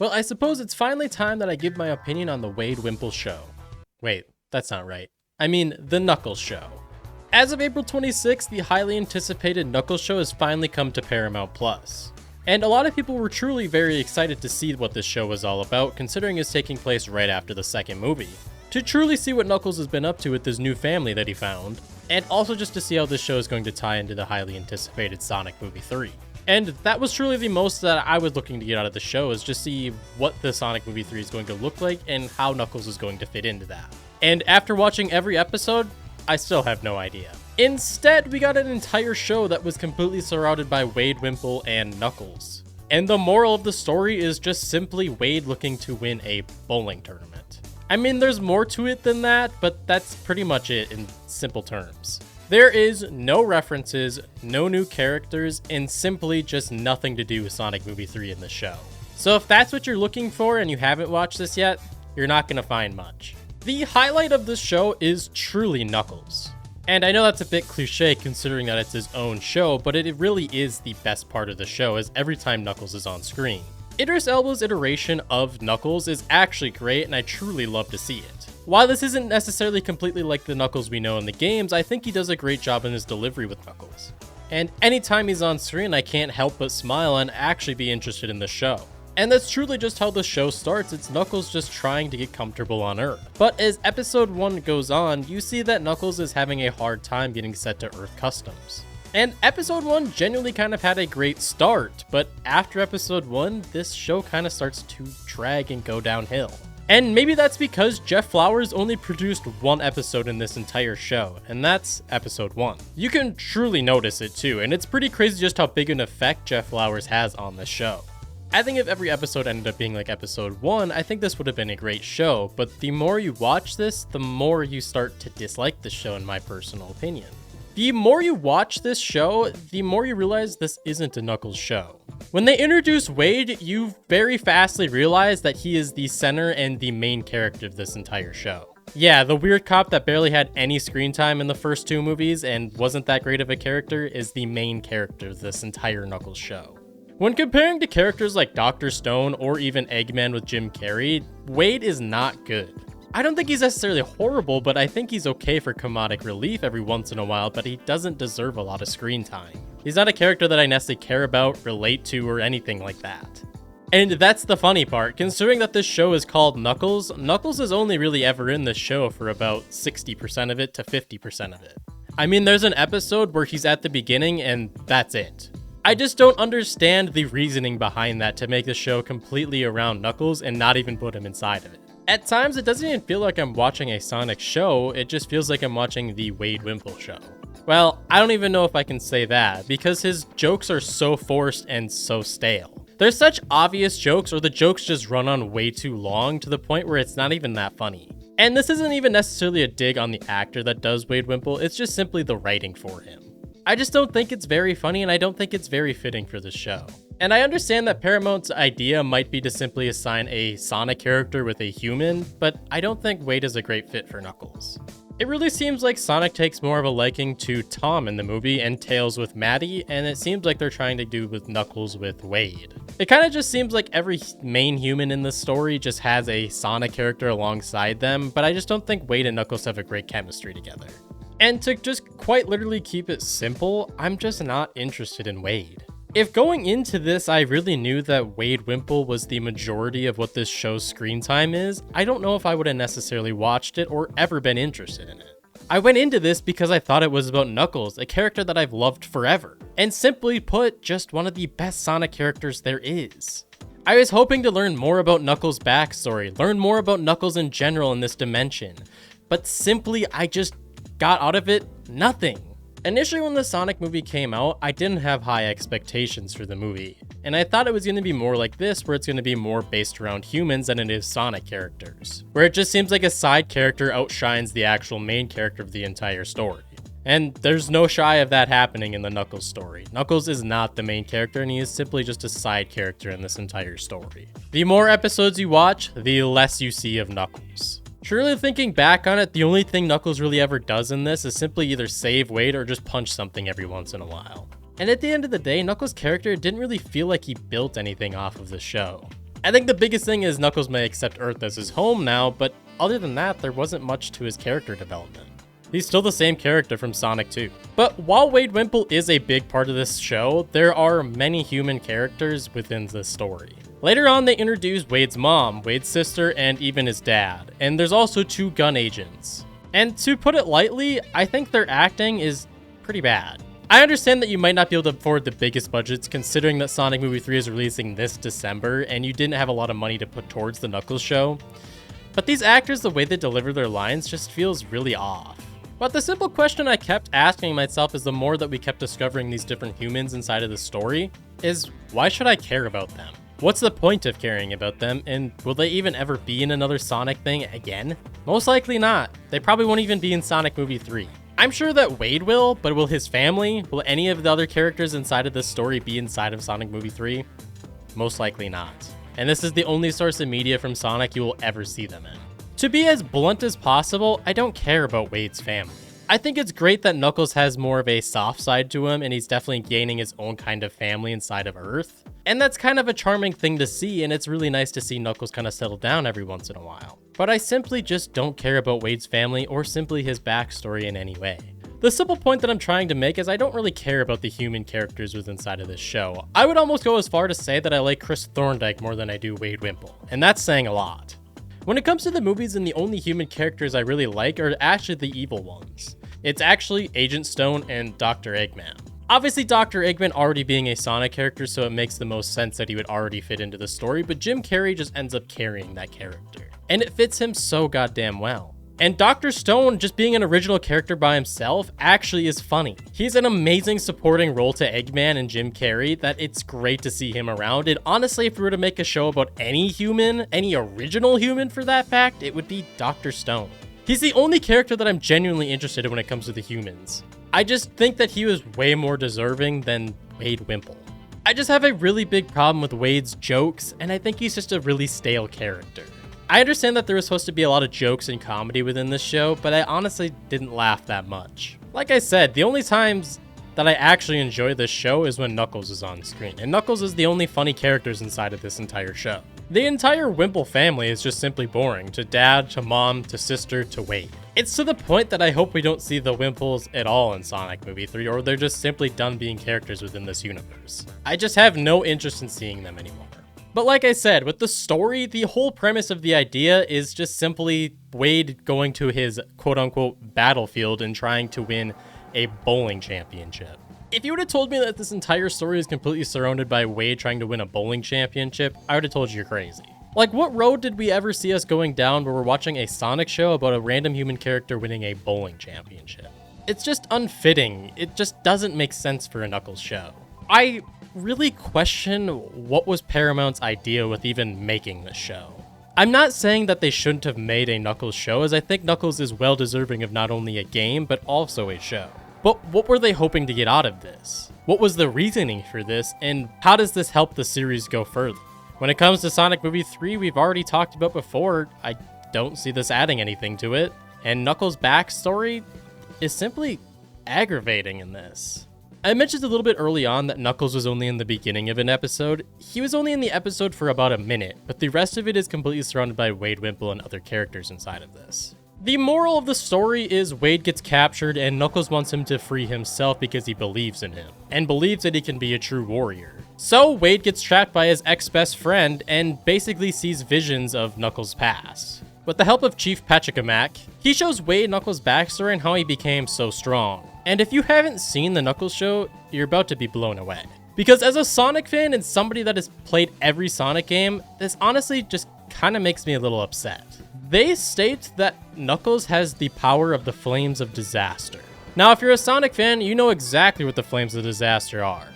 Well, I suppose it's finally time that I give my opinion on the Wade Wimple show. Wait, that's not right. I mean, the Knuckles show. As of April 26th, the highly anticipated Knuckles show has finally come to Paramount Plus. And a lot of people were truly very excited to see what this show was all about, considering it's taking place right after the second movie. To truly see what Knuckles has been up to with this new family that he found, and also just to see how this show is going to tie into the highly anticipated Sonic Movie 3. And that was truly the most that I was looking to get out of the show, is just see what the Sonic Movie 3 is going to look like and how Knuckles is going to fit into that. And after watching every episode, I still have no idea. Instead, we got an entire show that was completely surrounded by Wade Wimple and Knuckles. And the moral of the story is just simply Wade looking to win a bowling tournament. I mean, there's more to it than that, but that's pretty much it in simple terms. There is no references, no new characters, and simply just nothing to do with Sonic Movie 3 in the show. So if that's what you're looking for and you haven't watched this yet, you're not going to find much. The highlight of this show is truly Knuckles. And I know that's a bit cliche considering that it's his own show, but it really is the best part of the show, as every time Knuckles is on screen. Idris Elba's iteration of Knuckles is actually great, and I truly love to see it. While this isn't necessarily completely like the Knuckles we know in the games, I think he does a great job in his delivery with Knuckles. And anytime he's on screen, I can't help but smile and actually be interested in the show. And that's truly just how the show starts. It's Knuckles just trying to get comfortable on Earth. But as episode 1 goes on, you see that Knuckles is having a hard time getting set to Earth customs. And episode 1 genuinely kind of had a great start, but after episode 1, this show kind of starts to drag and go downhill. And maybe that's because Jeff Flowers only produced one episode in this entire show, and that's episode 1. You can truly notice it too, and it's pretty crazy just how big an effect Jeff Flowers has on the show. I think if every episode ended up being like episode 1, I think this would have been a great show, but the more you watch this, the more you start to dislike the show, in my personal opinion. The more you watch this show, the more you realize this isn't a Knuckles show. When they introduce Wade, you very fastly realize that he is the center and the main character of this entire show. Yeah, the weird cop that barely had any screen time in the first 2 movies and wasn't that great of a character is the main character of this entire Knuckles show. When comparing to characters like Dr. Stone or even Eggman with Jim Carrey, Wade is not good. I don't think he's necessarily horrible, but I think he's okay for comedic relief every once in a while, but he doesn't deserve a lot of screen time. He's not a character that I necessarily care about, relate to, or anything like that. And that's the funny part. Considering that this show is called Knuckles, Knuckles is only really ever in this show for about 60% of it to 50% of it. I mean, there's an episode where he's at the beginning and that's it. I just don't understand the reasoning behind that to make the show completely around Knuckles and not even put him inside of it. At times, it doesn't even feel like I'm watching a Sonic show, it just feels like I'm watching the Wade Wimple show. Well, I don't even know if I can say that, because his jokes are so forced and so stale. There's such obvious jokes, or the jokes just run on way too long to the point where it's not even that funny. And this isn't even necessarily a dig on the actor that does Wade Wimple, it's just simply the writing for him. I just don't think it's very funny, and I don't think it's very fitting for this show. And I understand that Paramount's idea might be to simply assign a Sonic character with a human, but I don't think Wade is a great fit for Knuckles. It really seems like Sonic takes more of a liking to Tom in the movie and Tails with Maddie, and it seems like they're trying to do with Knuckles with Wade. It kind of just seems like every main human in the story just has a Sonic character alongside them, but I just don't think Wade and Knuckles have a great chemistry together. And to just quite literally keep it simple, I'm just not interested in Wade. If going into this I really knew that Wade Wimple was the majority of what this show's screen time is, I don't know if I would have necessarily watched it or ever been interested in it. I went into this because I thought it was about Knuckles, a character that I've loved forever, and simply put, just one of the best Sonic characters there is. I was hoping to learn more about Knuckles' backstory, learn more about Knuckles in general in this dimension, but simply I just got out of it nothing. Initially, when the Sonic movie came out, I didn't have high expectations for the movie, and I thought it was going to be more like this, where it's going to be more based around humans than it is Sonic characters, where it just seems like a side character outshines the actual main character of the entire story. And there's no shy of that happening in the Knuckles story. Knuckles is not the main character, and he is simply just a side character in this entire story. The more episodes you watch, the less you see of Knuckles. Truly thinking back on it, the only thing Knuckles really ever does in this is simply either save Wade or just punch something every once in a while. And at the end of the day, Knuckles' character didn't really feel like he built anything off of the show. I think the biggest thing is Knuckles may accept Earth as his home now, but other than that, there wasn't much to his character development. He's still the same character from Sonic 2. But while Wade Wimple is a big part of this show, there are many human characters within the story. Later on, they introduce Wade's mom, Wade's sister, and even his dad. And there's also 2 gun agents. And to put it lightly, I think their acting is pretty bad. I understand that you might not be able to afford the biggest budgets considering that Sonic Movie 3 is releasing this December and you didn't have a lot of money to put towards the Knuckles show. But these actors, the way they deliver their lines just feels really off. But the simple question I kept asking myself is the more that we kept discovering these different humans inside of the story is, why should I care about them? What's the point of caring about them, and will they even ever be in another Sonic thing again? Most likely not. They probably won't even be in Sonic Movie 3. I'm sure that Wade will, but will his family? Will any of the other characters inside of this story be inside of Sonic Movie 3? Most likely not. And this is the only source of media from Sonic you will ever see them in. To be as blunt as possible, I don't care about Wade's family. I think it's great that Knuckles has more of a soft side to him and he's definitely gaining his own kind of family inside of Earth. And that's kind of a charming thing to see, and it's really nice to see Knuckles kind of settle down every once in a while. But I simply just don't care about Wade's family or simply his backstory in any way. The simple point that I'm trying to make is I don't really care about the human characters within inside of this show. I would almost go as far to say that I like Chris Thorndike more than I do Wade Wimple, and that's saying a lot. When it comes to the movies, and the only human characters I really like are actually the evil ones. It's actually Agent Stone and Dr. Eggman. Obviously, Dr. Eggman already being a Sonic character, so it makes the most sense that he would already fit into the story, but Jim Carrey just ends up carrying that character. And it fits him so goddamn well. And Dr. Stone, just being an original character by himself, actually is funny. He's an amazing supporting role to Eggman and Jim Carrey that it's great to see him around. And honestly, if we were to make a show about any human, any original human for that fact, it would be Dr. Stone. He's the only character that I'm genuinely interested in when it comes to the humans. I just think that he was way more deserving than Wade Wimple. I just have a really big problem with Wade's jokes, and I think he's just a really stale character. I understand that there was supposed to be a lot of jokes and comedy within this show, but I honestly didn't laugh that much. Like I said, the only times that I actually enjoy this show is when Knuckles is on screen, and Knuckles is the only funny characters inside of this entire show. The entire Wimple family is just simply boring, to dad, to mom, to sister, to Wade. It's to the point that I hope we don't see the Wimples at all in Sonic Movie 3, or they're just simply done being characters within this universe. I just have no interest in seeing them anymore. But like I said, with the story, the whole premise of the idea is just simply Wade going to his quote-unquote battlefield and trying to win a bowling championship. If you would have told me that this entire story is completely surrounded by Wade trying to win a bowling championship, I would have told you you're crazy. Like, what road did we ever see us going down where we're watching a Sonic show about a random human character winning a bowling championship? It's just unfitting. It just doesn't make sense for a Knuckles show. I really question what was Paramount's idea with even making this show. I'm not saying that they shouldn't have made a Knuckles show, as I think Knuckles is well deserving of not only a game, but also a show. But what were they hoping to get out of this? What was the reasoning for this, and how does this help the series go further? When it comes to Sonic Movie 3, we've already talked about before, I don't see this adding anything to it, and Knuckles' backstory is simply aggravating in this. I mentioned a little bit early on that Knuckles was only in the beginning of an episode. He was only in the episode for about a minute, but the rest of it is completely surrounded by Wade Wimple and other characters inside of this. The moral of the story is Wade gets captured and Knuckles wants him to free himself because he believes in him, and believes that he can be a true warrior. So Wade gets trapped by his ex-best friend and basically sees visions of Knuckles' past. With the help of Chief Pachacamac, he shows Wade Knuckles' backstory and how he became so strong. And if you haven't seen the Knuckles show, you're about to be blown away. Because as a Sonic fan and somebody that has played every Sonic game, this honestly just kind of makes me a little upset. They state that Knuckles has the power of the Flames of Disaster. Now, if you're a Sonic fan, you know exactly what the Flames of Disaster are.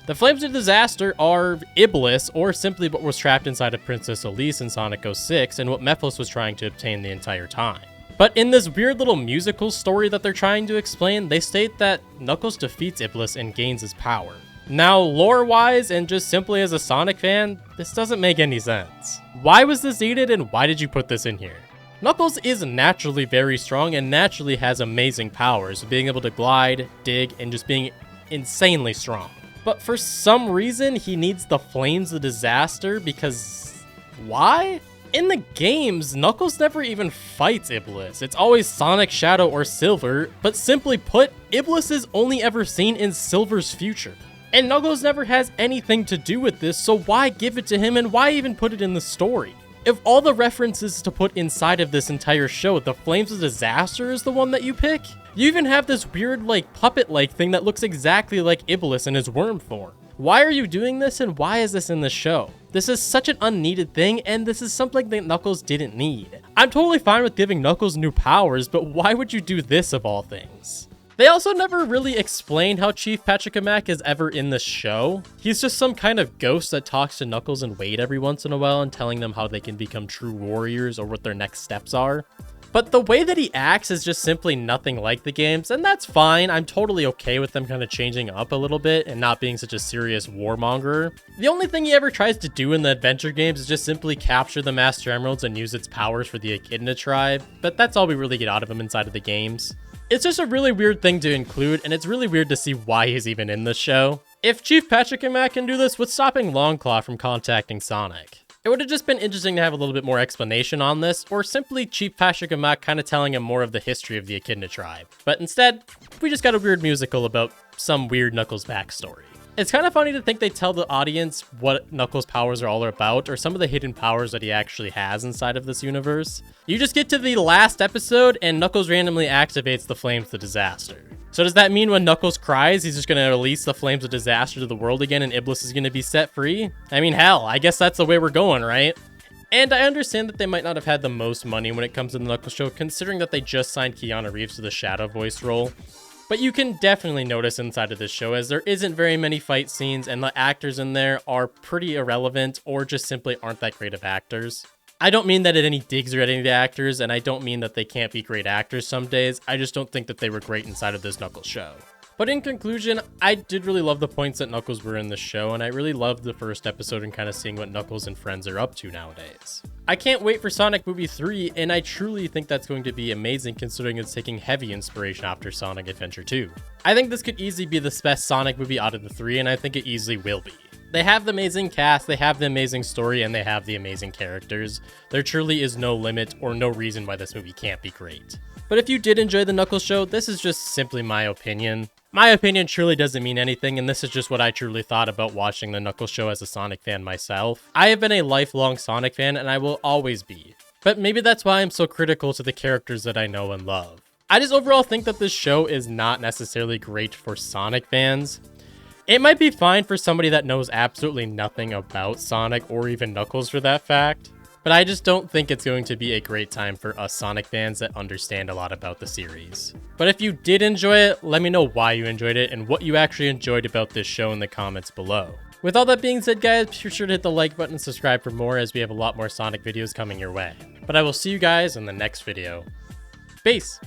The Flames of Disaster are Iblis, or simply what was trapped inside of Princess Elise in Sonic 06 and what Mephiles was trying to obtain the entire time. But in this weird little musical story that they're trying to explain, they state that Knuckles defeats Iblis and gains his power. Now, lore-wise and just simply as a Sonic fan, this doesn't make any sense. Why was this needed and why did you put this in here? Knuckles is naturally very strong and naturally has amazing powers, being able to glide, dig, and just being insanely strong. But for some reason, he needs the Flames of Disaster because Why? In the games, Knuckles never even fights Iblis. It's always Sonic, Shadow, or Silver, but simply put, Iblis is only ever seen in Silver's future. And Knuckles never has anything to do with this, so why give it to him and why even put it in the story? If all the references to put inside of this entire show, the Flames of Disaster is the one that you pick? You even have this weird, like, puppet-like thing that looks exactly like Iblis in his worm form. Why are you doing this and why is this in the show? This is such an unneeded thing and this is something that Knuckles didn't need. I'm totally fine with giving Knuckles new powers, but why would you do this of all things? They also never really explained how Chief Patrick is ever in the show. He's just some kind of ghost that talks to Knuckles and Wade every once in a while and telling them how they can become true warriors or what their next steps are. But the way that he acts is just simply nothing like the games, and that's fine. I'm totally okay with them kind of changing up a little bit and not being such a serious warmonger. The only thing he ever tries to do in the adventure games is just simply capture the Master Emeralds and use its powers for the Echidna tribe, but that's all we really get out of him inside of the games. It's just a really weird thing to include, and it's really weird to see why he's even in this show. If Chief Patrick can do this, what's stopping Longclaw from contacting Sonic? It would have just been interesting to have a little bit more explanation on this, or simply Chief Patrick kind of telling him more of the history of the Echidna tribe. But instead, we just got a weird musical about some weird Knuckles backstory. It's kind of funny to think they tell the audience what Knuckles' powers are all about, or some of the hidden powers that he actually has inside of this universe. You just get to the last episode, and Knuckles randomly activates the Flames of Disaster. So does that mean when Knuckles cries, he's just going to release the Flames of Disaster to the world again and Iblis is going to be set free? I mean, hell, I guess that's the way we're going, right? And I understand that they might not have had the most money when it comes to the Knuckles show, considering that they just signed Keanu Reeves to the Shadow voice role. But you can definitely notice inside of this show as there isn't very many fight scenes and the actors in there are pretty irrelevant or just simply aren't that great of actors. I don't mean that at any digs or at any of the actors, and I don't mean that they can't be great actors some days. I just don't think that they were great inside of this Knuckles show. But in conclusion, I did really love the points that Knuckles were in the show, and I really loved the first episode and kind of seeing what Knuckles and friends are up to nowadays. I can't wait for Sonic Movie 3, and I truly think that's going to be amazing considering it's taking heavy inspiration after Sonic Adventure 2. I think this could easily be the best Sonic movie out of the three, and I think it easily will be. They have the amazing cast, they have the amazing story, and they have the amazing characters. There truly is no limit or no reason why this movie can't be great. But if you did enjoy the Knuckles show, this is just simply my opinion. My opinion truly doesn't mean anything, and this is just what I truly thought about watching the Knuckles show as a Sonic fan myself. I have been a lifelong Sonic fan, and I will always be. But maybe that's why I'm so critical to the characters that I know and love. I just overall think that this show is not necessarily great for Sonic fans. It might be fine for somebody that knows absolutely nothing about Sonic or even Knuckles for that fact, but I just don't think it's going to be a great time for us Sonic fans that understand a lot about the series. But if you did enjoy it, let me know why you enjoyed it and what you actually enjoyed about this show in the comments below. With all that being said, guys, be sure to hit the like button and subscribe for more as we have a lot more Sonic videos coming your way. But I will see you guys in the next video. Peace!